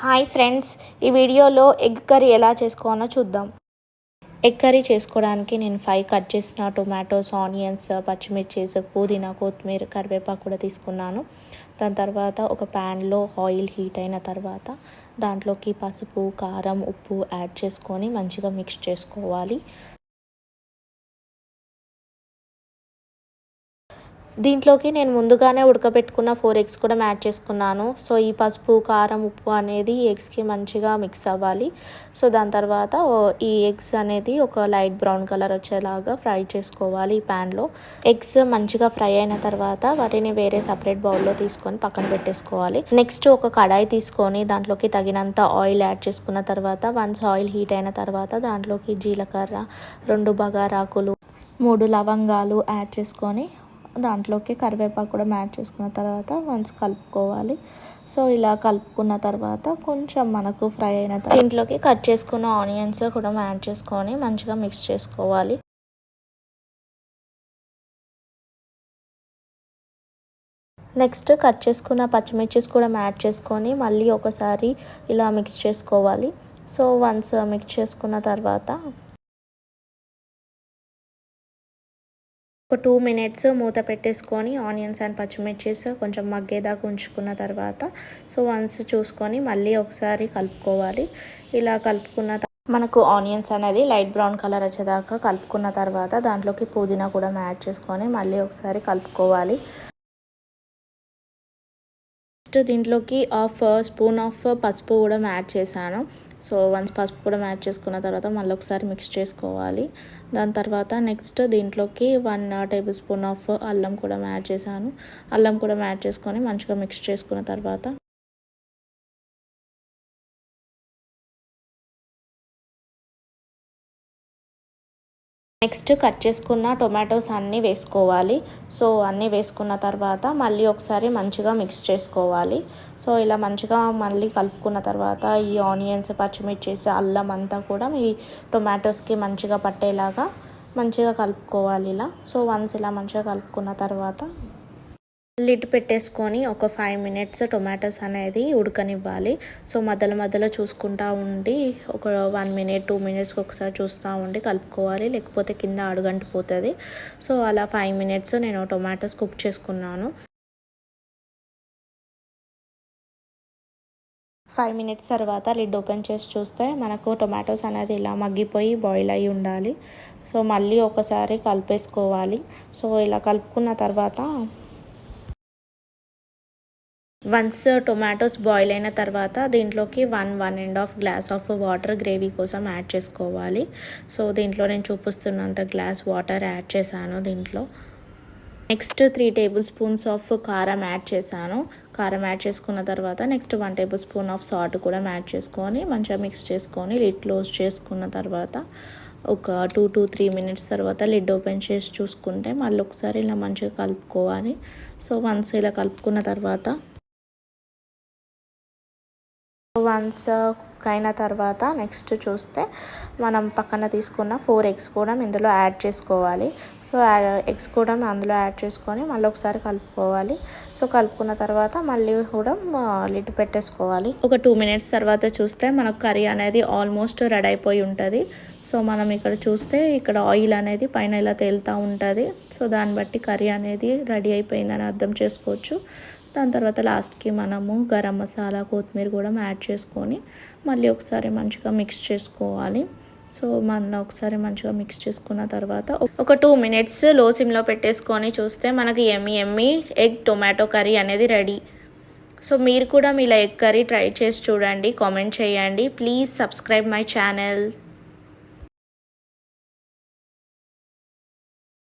Hi friends, ఈ వీడియోలో egg curry ఎలా చేసుకోవాలో చూద్దాం. ఎగ్ కర్రీ చేసుకోవడానికి నేను 5 కట్ చేసిన టొమాటోస్, ఆనియన్స్, పచ్చిమిర్చీస్, పుదీనా, కొత్తిమీర, కరివేపాకు కూడా తీసుకున్నాను. దాని తర్వాత ఒక ప్యాన్లో ఆయిల్ హీట్ అయిన తర్వాత దాంట్లోకి పసుపు, కారం, ఉప్పు యాడ్ చేసుకొని మంచిగా మిక్స్ చేసుకోవాలి. దీంట్లోకి నేను ముందుగానే ఉడకబెట్టుకున్న 4 ఎగ్స్ కూడా యాడ్ చేసుకున్నాను. సో ఈ పసుపు, కారం, ఉప్పు అనేది ఎగ్స్కి మంచిగా మిక్స్ అవ్వాలి. సో దాని తర్వాత ఈ ఎగ్స్ అనేది ఒక లైట్ బ్రౌన్ కలర్ వచ్చేలాగా ఫ్రై చేసుకోవాలి ఈ ప్యాన్లో. ఎగ్స్ మంచిగా ఫ్రై అయిన తర్వాత వాటిని వేరే సపరేట్ బౌల్లో తీసుకొని పక్కన పెట్టేసుకోవాలి. నెక్స్ట్ ఒక కడాయి తీసుకొని దాంట్లోకి తగినంత ఆయిల్ యాడ్ చేసుకున్న తర్వాత వన్స్ ఆయిల్ హీట్ అయిన తర్వాత దాంట్లోకి జీలకర్ర, 2 బగారాకులు, 3 లవంగాలు యాడ్ చేసుకొని దాంట్లోకి కరివేపాకు కూడా యాడ్ చేసుకున్న తర్వాత వన్స్ కలుపుకోవాలి. సో ఇలా కలుపుకున్న తర్వాత కొంచెం మనకు ఫ్రై అయిన తర్వాత దీంట్లోకి కట్ చేసుకున్న ఆనియన్స్ కూడా యాడ్ చేసుకొని మంచిగా మిక్స్ చేసుకోవాలి. నెక్స్ట్ కట్ చేసుకున్న పచ్చిమిర్చిస్ కూడా యాడ్ చేసుకొని మళ్ళీ ఒకసారి ఇలా మిక్స్ చేసుకోవాలి. సో వన్స్ మిక్స్ చేసుకున్న తర్వాత ఒక 2 మినిట్స్ మూత పెట్టేసుకొని ఆనియన్స్ అండ్ పచ్చిమిర్చీస్ కొంచెం మగ్గేదాకా ఉంచుకున్న తర్వాత సో వన్స్ చూసుకొని మళ్ళీ ఒకసారి కలుపుకోవాలి. ఇలా కలుపుకున్న మనకు ఆనియన్స్ అనేది లైట్ బ్రౌన్ కలర్ వచ్చేదాకా కలుపుకున్న తర్వాత దాంట్లోకి పుదీనా కూడా యాడ్ చేసుకొని మళ్ళీ ఒకసారి కలుపుకోవాలి. నెక్స్ట్ దీంట్లోకి హాఫ్ స్పూన్ ఆఫ్ పసుపు కూడా యాడ్ చేశాను. సో వన్స్ పసుపు కూడా యాడ్ చేసుకున్న తర్వాత మళ్ళీ ఒకసారి మిక్స్ చేసుకోవాలి. దాని తర్వాత నెక్స్ట్ దీంట్లోకి 1 టేబుల్ స్పూన్ ఆఫ్ అల్లం కూడా యాడ్ చేశాను. అల్లం కూడా యాడ్ చేసుకొని మంచిగా మిక్స్ చేసుకున్న తర్వాత నెక్స్ట్ కట్ చేసుకున్న టొమాటోస్ అన్నీ వేసుకోవాలి. సో అన్నీ వేసుకున్న తర్వాత మళ్ళీ ఒకసారి మంచిగా మిక్స్ చేసుకోవాలి. సో ఇలా మంచిగా మళ్ళీ కలుపుకున్న తర్వాత ఈ ఆనియన్స్, పచ్చిమిర్చీస్, అల్లం అంతా కూడా ఈ టొమాటోస్కి మంచిగా పట్టేలాగా మంచిగా కలుపుకోవాలి ఇలా. సో వన్స్ ఇలా మంచిగా కలుపుకున్న తర్వాత లిడ్ పెట్టేసుకొని ఒక 5 మినిట్స్ టొమాటోస్ అనేది ఉడకనివ్వాలి. సో మధ్యలో చూసుకుంటూ ఉండి ఒక 1 మినిట్ 2 మినిట్స్కి ఒకసారి చూస్తూ ఉండి కలుపుకోవాలి, లేకపోతే కింద అడుగంటిపోతుంది. సో అలా 5 మినిట్స్ నేను టొమాటోస్ కుక్ చేసుకున్నాను. 5 మినిట్స్ తర్వాత లిడ్ ఓపెన్ చేసి చూస్తే మనకు టొమాటోస్ అనేది ఇలా మగ్గిపోయి బాయిల్ అయ్యి ఉండాలి. సో మళ్ళీ ఒకసారి కలిపేసుకోవాలి. సో ఇలా కలుపుకున్న తర్వాత వన్స్ టొమాటోస్ బాయిల్ అయిన తర్వాత దీంట్లోకి 1.5 గ్లాస్ ఆఫ్ వాటర్ గ్రేవీ కోసం యాడ్ చేసుకోవాలి. సో దీంట్లో నేను చూపిస్తున్నంత గ్లాస్ వాటర్ యాడ్ చేశాను. దీంట్లో నెక్స్ట్ 3 టేబుల్ స్పూన్స్ ఆఫ్ కారం యాడ్ చేశాను. కారం యాడ్ చేసుకున్న తర్వాత next 1 table spoon of salt కూడా యాడ్ చేసుకొని మంచిగా మిక్స్ చేసుకొని లిడ్ క్లోజ్ చేసుకున్న తర్వాత ఒక 2 to 3 మినిట్స్ తర్వాత లిడ్ ఓపెన్ చేసి చూసుకుంటే మళ్ళీ ఒకసారి ఇలా మంచిగా కలుపుకోవాలి. సో వన్స్ ఇలా కలుపుకున్న తర్వాత వన్స్ కుక్ అయిన తర్వాత నెక్స్ట్ చూస్తే మనం పక్కన తీసుకున్న 4 ఎగ్స్ కూడా ఇందులో యాడ్ చేసుకోవాలి. సో ఎగ్స్ కూడా అందులో యాడ్ చేసుకొని మళ్ళీ ఒకసారి కలుపుకోవాలి. సో కలుపుకున్న తర్వాత మళ్ళీ కూడా లిడ్ పెట్టేసుకోవాలి. ఒక 2 మినిట్స్ తర్వాత చూస్తే మనకు కర్రీ అనేది ఆల్మోస్ట్ రెడీ అయిపోయి ఉంటుంది. సో మనం ఇక్కడ చూస్తే ఇక్కడ ఆయిల్ అనేది పైన ఇలా తేలుతూ ఉంటుంది. సో దాన్ని బట్టి కర్రీ అనేది రెడీ అయిపోయిందని అర్థం చేసుకోవచ్చు. దాని తర్వాత లాస్ట్కి మనము గరం మసాలా, కొత్తిమీర కూడా యాడ్ చేసుకొని మళ్ళీ ఒకసారి మంచిగా మిక్స్ చేసుకోవాలి. సో మళ్ళీ ఒకసారి మంచిగా మిక్స్ చేసుకున్న తర్వాత ఒక 2 మినిట్స్ లో సిమ్లో పెట్టేసుకొని చూస్తే మనకి ఎమ్మి ఎగ్ టొమాటో కర్రీ అనేది రెడీ. సో మీరు కూడా మీలా ఎగ్ కర్రీ ట్రై చేసి చూడండి, కామెంట్ చేయండి. Please subscribe my channel.